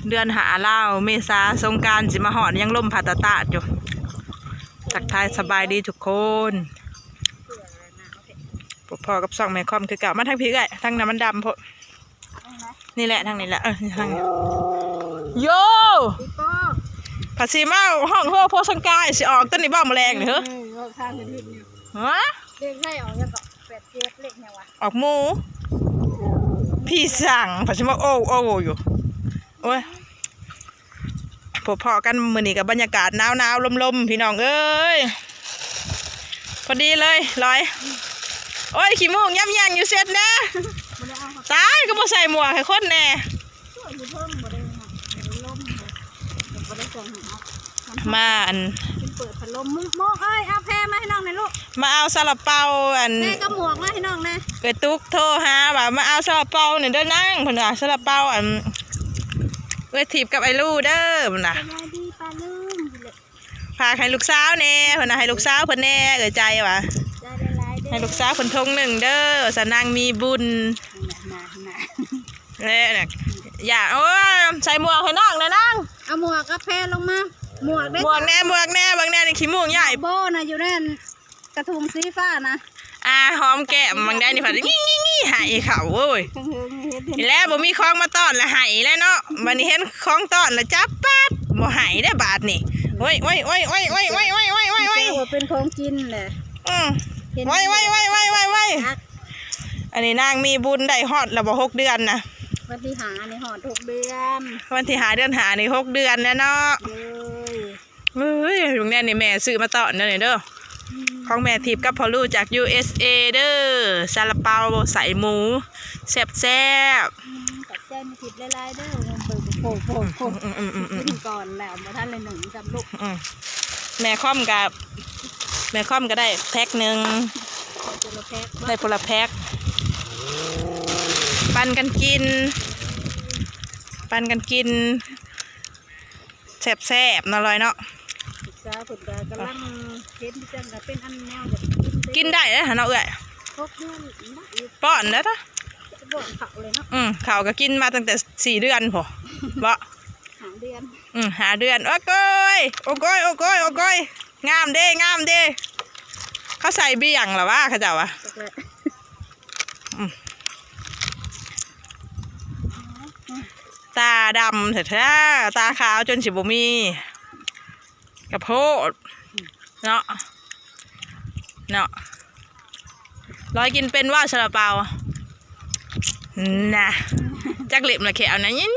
เดือนหาเล่าเมษาสงกรานต์สิมาหอดยังลมพัดตาดอยู่ทักทายสบายดีทุกคนพอกับสองแม่คอมคือเก่ามาทางพี่ไก่ทางน้ำมันดำพอนี่แหละทางนี้แหละทางโย่ภาษีมาห้องหัวโพสังกายสิออกต้นนี้บ้าแมลงเหรอฮะเด็กให้ออกยังก็8 เล็กเนี่ยวะออกหมูพี่สั่งภาษีมาโอ้อยู่โอ้ยพอกันมือนี้กับบรรยากาศหนาวลมพี่น้องเอ้ยพอดีเลยร้อยโอ้ยขี้มูกย่ำยังอยู่เสร็จนะตายก็มาใส่หมวกให้คนแน่มาอันเปิดพัดลมโมกเอาแพรมาให้น้องหน่อยลูกมาเอาซาลาเปาอันแม่ก็หมวกมาให้น้องนะเกิดตุ๊กโทรหาแบบมาเอาซาลาเปาเนี่ยเด้อนั่งผนซาลาเปาอันเวทีบกับไอ้ลูเด้อผนพาให้ลูกสาวเน่ผนให้ลูกสาวเพิ่นแน่เกิดใจวะให้ลูกสาวเพิ่นทง1เด้อสนางมีบุญเนี่ยอย่าโอ้ยใส่หมวกให้น้องเลยนั่งเอาหมวกกับแพรลงมาหมวกแน่บางแน่นี่ขี้มูกใหญ่โบนะอยู่นั่นกระทุงสีฟ้านะหอมแก้มบางแน่นี่ผัดงี้หายเข่าเว้ยแล้วบ่มีคล้องมาต้อนละหายแล้วเนาะวันนี้เห็นคล้องต้อนละจับปั๊บบ่หายได้บาทนี่โอ้ยเป็นของกินเลยไว้อันนี้นางมีบุญได้ฮอดแล้วบ่6 เดือนนะวันที่หาในหอด6 เดือนวันที่หาเดือนหาใน6 เดือนแล้วเนาะเฮ้ยลุงแน่นี่แม่ซื้อมาต้อนเด้อเด้อของแม่ทิพย์กับพอลูจาก USA เด้อซาลาเปาใส่หมูแซ่บแจ้งมีทิพย์ลายๆเด้อเปิดโผล่กินก่อนแล้วมาท่านเลย1กับลูกแม่ค่อมก็ได้แพ็คหนึ่งได้พละแพ็คปันกันกินแซ่บๆน่าอร่อยเนาะกินได้เลยฮะเนาะเอ้ยป้อนแล้วนะข่าวก็กินมาตั้งแต่4 เดือนพอบ่หาเดือนโอ้ก้อยงามเด้เขาใส่เบี่ยงหรอวะเขาเจ้าวะตาดำเถอะตาขาวจนสิบมีกระโพดเนาะร้อยกินเป็นว่าซาลาเปานะจักเล็บละแขวนะยิ้ม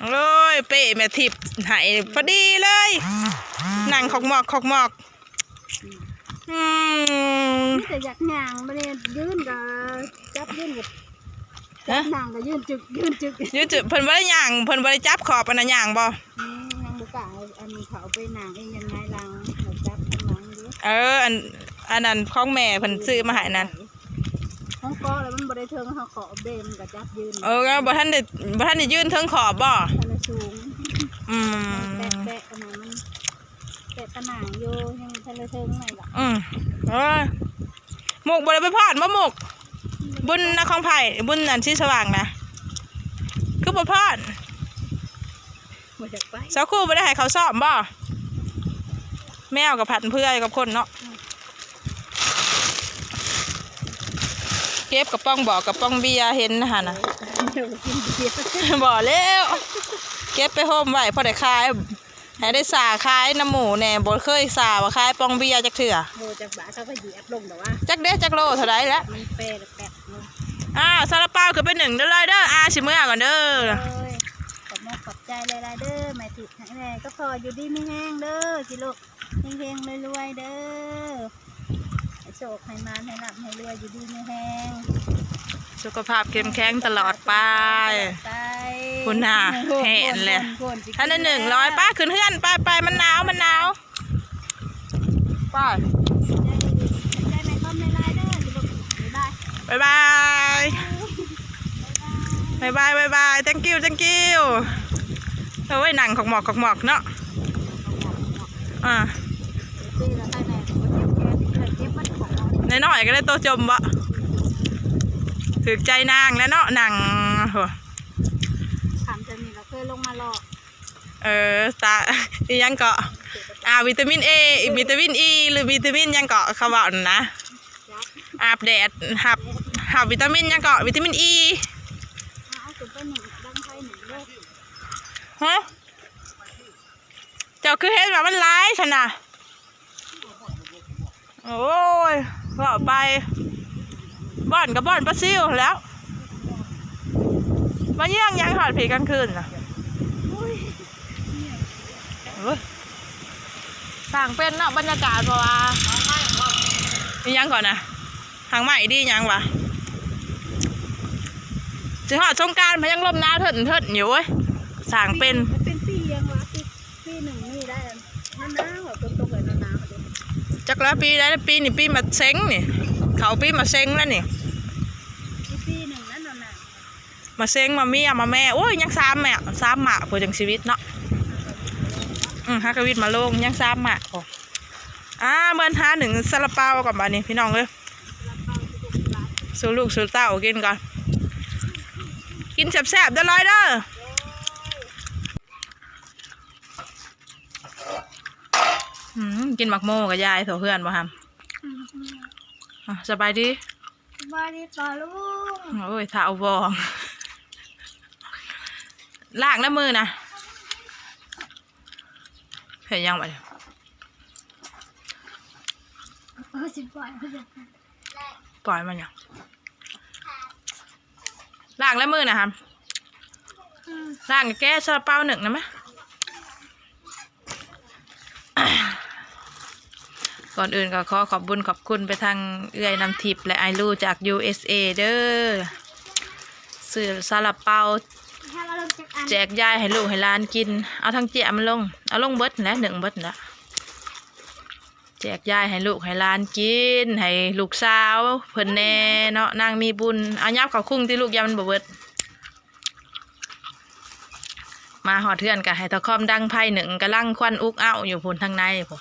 โอ้ยเป๊ะแม่ทิพย์หายพอดีเลยนั่งขอกหมอกแต่อยากย่างไม่ได้ยืนกับจับยืนกับนั่งกับยืนจึกเพิ่นบ่ได้ย่างเพิ่นบ่ได้จับขอบอันนั้นย่างบ่นั่งบุกะอันเขาไปนั่งเองยังไงลังจับทำนั่งอยู่อันนั้นของแม่เพิ่นซื้อมาให้นั่นของก็แล้วมันบ่ได้เทิงเขาขอบเบมกับจับยืนบ่ทันได้ยืนเทิงขอบบ่สูงแปะมันแปะตะหนังอยู่ยังทะเลเทิงไหนล่ะหมกบ่ได้ไปพอดบ่หมกบุญนะของไผ่บุญอันที่สว่างนะคือบ่พอดสาวคู่บ่ได้ให้เขาซ่อมบ่แมวกับผัดเพื่อกับคนเนาะเก็บกับป้องบอกกับป้องเบียเห็นนะฮะนะบอกแล้วเก็บไปโฮมไว้พอได้ขายให้ได้สาขายน้ำหมูแน่บ่เคยสาว่าขายป้องเบียจักเถื่อจากบ้านเขาก็เหยียบลงแต่ว่าจักโลเท่าไรแล้วซาลาเปาคือเป็น1เด้อเลยเด้อชิมื้อก่อนเด้อขอบใจเลยเด้อแม่ติดแม่ก็พออยู่ดีไม่แห้งเด้อจิลูกเฮงๆรวยๆเด้อให้โชคให้มานให้หลับให้รวยอยู่ดีไม่แห้งสุขภาพเข้มแข็งตลอดไปคุณน่ะเห็นเลยท่าน100ป้าขึ้นเฮือนไปมันหนาวป้าบาย thank you โอ้ยหนังของหมอกเนาะน้อยก็ได้โตจมบ่ถือใจนางแล้วเนาะหนัง โห ถามจะมีเราเคยลงมาหลอก ตาอีหยังเกาะวิตามิน A วิตามิน E หรือวิตามินหยังเกาะเขาบอกนะ อาบแดดหับวิตามินหยังเกาะวิตามิน E เอาสุดไปหนึ่งดังไฟหนึ่งเลย ฮะเจ้าคือเห็นว่ามันร้ายฉันน่ะโอ้ยว่าไปบ่อนกับบ่อนปลาซิวแล้วมาเยี่ยงยังหอดผีกลางคืนน่ะสั่งเป็นเนาะบรรยากาศเพราะว่านี่ยังก่อนนะทางใหม่ดียังวะสิหอดสงกรานต์พยังลมหน้าเถิดอยู่เว้ยสั่งเป็นปียังวะปีหนึ่งนี่ได้น้าหัวต้นๆเลยน้าจักแล้วปีได้ปีนี่ปีมาเซ็งนี่เขาปีมาเซ็งแล้วนี่ปีหนึ่งนั่นน่ะมาเซ็งมาเมียมาแม่โอ้ยยังซ้ำหมากพอจังชีวิตเนาะฮักวิทมาลงยังซ้ำหมากเมื่อหนึ่งซาลาเปาก่อนมานี่พี่น้องเลยสู้ลูกสู้เต้ากินก่อนกินแซ่บๆได้ร้อยเด้อกินหมักโม่กับยายโถเพื่อนบ่ฮัมสบายดีสบายดีป่าลูกโอ้ยเท้าบองล้างน้ำมือนะเห็นยังไงปล่อยมันยังล้างแล้วมือนะครับล้างแก้ซาลาเปาหนึ่งนะมั้ยก่อนอื่นก็ขอขอบบุญขอบคุณไปทางเอื้อยน้ำทิพย์และไอรูจาก USA เด้อซื้อซาลาเปาแจกยายให้ลูกให้หลานกินเอาทั้งเจี๊ยมันลงเอาลงเบิดแล้วหนึ่งเบิดแล้วแจกยายให้ลูกให้หลานกินให้ลูกสาวเพิ่นแน่เนาะนางมีบุญเอายับเขาคุ้งที่ลูกยามันบ่เบิดมาหอดเทือนกันให้ตะคอมดังไพ่หนึ่งกำลังควันอุกเอ้าอยู่พุ่นทางในผม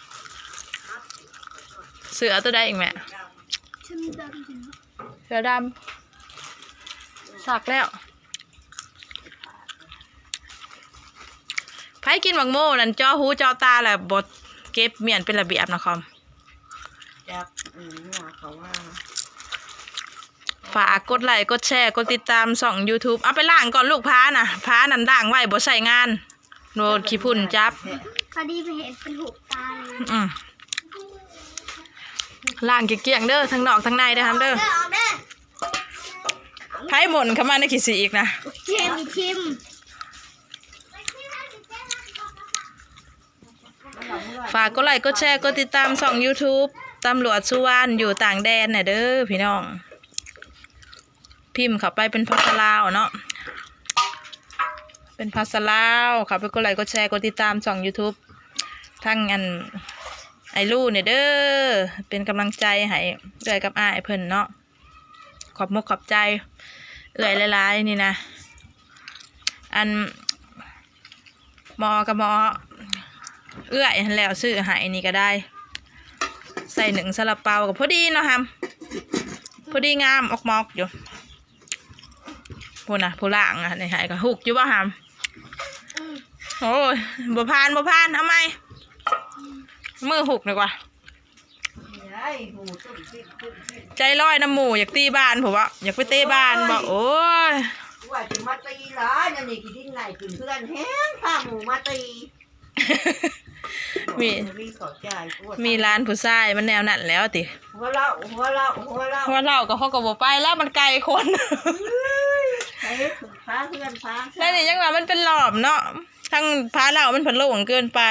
เสือตัวใดอีกแม่เสือดำสักแล้วไพ่กินบักโม่นั่นจ่อหูจ่อตาแหละบดเก็บเมียนเป็นระเบียบนะคอมฝากกดไลค์กดแชร์กดติดตามส่อง YouTube เอาไปล้างก่อนลูกพ้านะพ้านั่นล้างไว้บ่ใส่งานโนดขี้พุ่นจับพอดีไปเห็นเป็นหูตาเลยล้างเกลี้ยงเด้อทั้งนอกทั้งในเด้อครับเด้อไพ่หม่นเข้ามาในขี้สีอีกนะชิมฝากกดไลค์กดแชร์กดติดตามส่อง YouTube ตำรวจสุวรรณอยู่ต่างแดนน่ะเด้อพี่น้องพิมพ์เข้าไปเป็นภาษาลาวเนาะเป็นภาษาลาวเข้าไปกดไลค์กดแชร์กดติดตามส่อง YouTube ทั้งอันไอลูเนี่ยเด้อเป็นกำลังใจให้เอื้อยกับอ้ายเพิ่นเนาะขอบมุกขอบใจเอื้อยหลายๆนี่นะอันหมอกับหมอเอื้อยแล้วซื้อหายนี่ก็ได้ใส่หนึ่งซาลาเปากับพอดีเนาะฮัมพอดีงามออกมอกอยู่พูน่ะผู้ล่างอ่ะในหายก็หุกอยู่ว่าฮัมโอ้ยบ่พานเอาไหมมือหุกดีกว่าใจร้อยน้ำหมูอยากตีบ้านผมว่าอยากไปเตะบ้านบอกโอ้ยว่าจะมาตีเหรอนั่นนี่กินที่ไหนกินเพื่อนแห้งข้าหมูมาตีมีร้านผู้ชายมันแนวนั่นแล้วติหัวเราก็เขาก็บอกไปแล้วมันไกลคนพาเพื่อนพาแล้วนี่ยังว่ามันเป็นหลอมเนาะทั้งพาเรามันผลโล่งเกินไป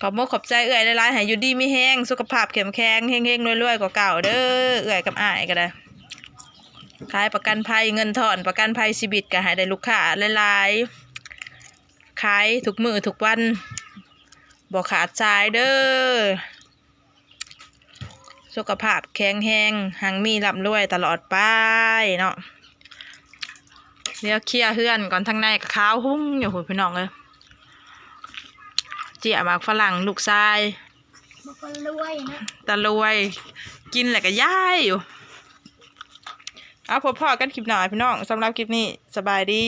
ขอบขอบใจเอื่อยหลายๆให้อยู่ดีมีแห้งสุขภาพเข้มแข็งเฮงๆรวยๆกว่าเก่าเด้อเอื่อยกับอ้ายก็ได้ขายประกันภัยเงินถอนประกันภัยชีวิตก็ให้ได้ลูกค้าหลายๆขายทุกมื้อทุกวันบ่ขาดจ่ายเด้อสุขภาพแข็งแรงหังมีร่ำรวยตลอดไปเนาะเดี๋ยวเคลียร์เฮือนก่อนทางในก็ขาวหุ้งอยู่หุ่นพี่น้องเลยเจี๊ยบากฝรั่งลูกชายตะรวยกินแหละก็ย่ายอยู่ เอาพบพ่อกันคลิปหน้าพี่น้องสำหรับคลิปนี้สบายดี